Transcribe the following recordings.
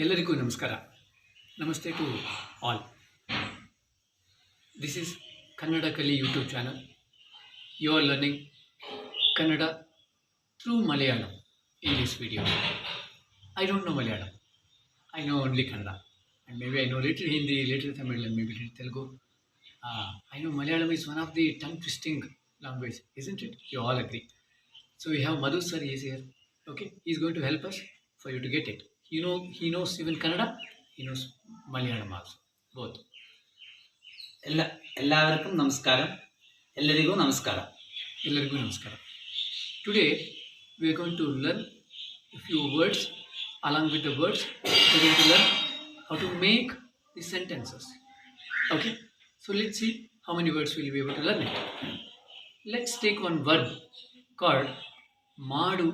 ಎಲ್ಲರಿಗೂ ನಮಸ್ಕಾರ. ನಮಸ್ತೆ to all. This is Kannada Kali YouTube channel. You are learning Kannada through Malayalam in this video. I don't know Malayalam. I know only Kannada. And maybe I know little Hindi, little Tamil, and maybe little Telugu. I know Malayalam is one of the tongue-twisting language, isn't it? You all agree. So we have Madhu sir, he is here. Okay, he is going to help us for you to get it. He knows even Kannada, he knows Malayalam also, both. എല്ലാവർക്കും നമസ്കാരം. എല്ലാരിಗೂ ನಮಸ್ಕಾರ. ಎಲ್ಲರಿಗೂ ನಮಸ್ಕಾರ. Today we are going to learn a few words. Along with the words, we are going to learn how to make the sentences. Okay, so let's see how many words we will be able to learn it. Let's take one verb called Madu.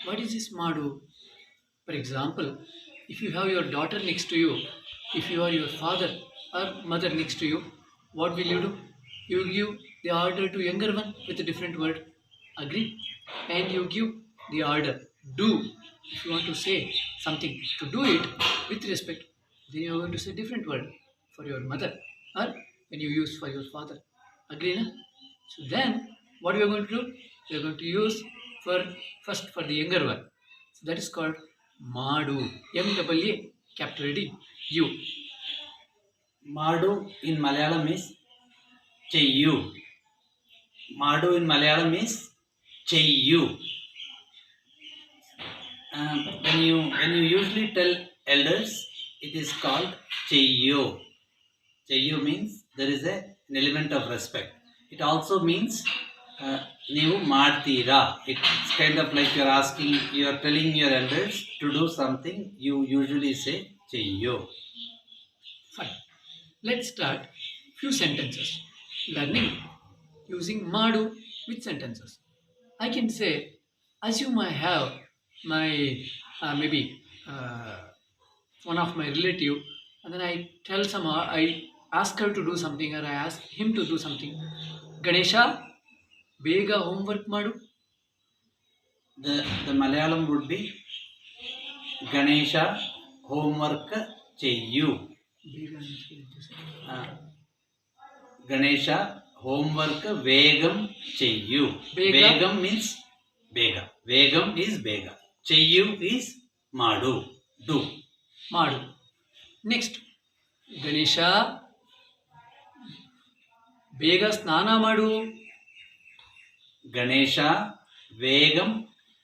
What is this Madu? For example, if you have your daughter next to you, if you are your father or mother next to you, what will you do? You give the order to younger one with a different word. Agree? And you give the order do. If you want to say something to do it with respect, then you are going to say different word for your mother or when you use for your father. Agree? Na? So then what we are going to do? We are going to use first for the younger one. So that is called Madu. M-double-A, capital D, U. Madu in Malayalam is Cheyyu. Madu in Malayalam is Cheyyu. When you usually tell elders, it is called Cheyyo. Cheyyo means there is an element of respect. It also means ನೀವು ಮಾಡ್ತೀರಾ. It's kind of like you are telling your elders to do something. You usually say Cheyyo. Fine. Let's start few sentences. Learning using Madu with sentences. I can say, assume I have my maybe one of my relative, and then I ask her to do something, or I ask him to do something. Ganesha, ಬೇಗ homework ಮಾಡು. The Malayalam would be Ganesha, homework cheyyu. Ganesha, homework vegam cheyyu. Vegam means bega. Vegam is bega. Cheyyu is madu. Do. Madu. Next, Ganesha, ಬೇಗ ಸ್ನಾನ ಮಾಡು. Ganesha, vegam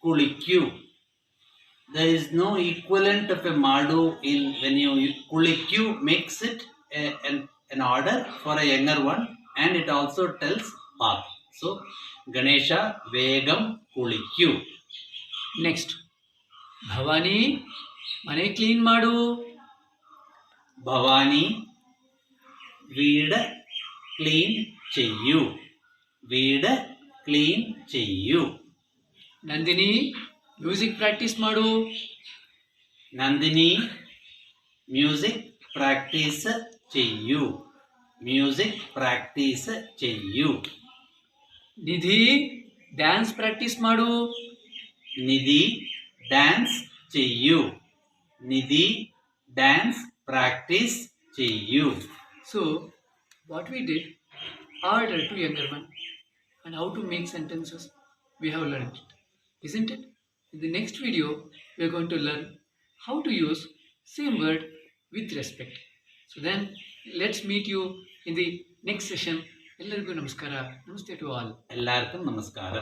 kulikku. There is no equivalent of a madu in when you kulikku makes it an order for a younger one, and it also tells path. So Ganesha, vegam kulikku. Next, Bhavani, ಮನೆ clean ಮಾಡು. Bhavani, വീട് clean ചെയ്യൂ. വീട് clean ಚೆಯ್ಯು. Nandini, music practice ಮಾಡು. Nandini, music practice ಚೆಯ್ಯು. Music practice ಚೆಯ್ಯು. Nidhi, dance practice ಮಾಡು. ನಿಧಿ, ಡ್ಯಾನ್ಸ್ ಚೆಯ್ಯು. ನಿಧಿ, ಡ್ಯಾನ್ಸ್ ಪ್ರಾಕ್ಟೀಸ್ ಚೆಯ್ಯು. So, what we did, order to younger one and how to make sentences, we have learned it, isn't it? In the next video, we are going to learn how to use same word with respect. So then, let's meet you in the next session. ಎಲ್ಲರಿಗೂ ನಮಸ್ಕಾರ. ನಮಸ್ತೆ to all. ಎಲ್ಲರಿಗೂ ನಮಸ್ಕಾರ.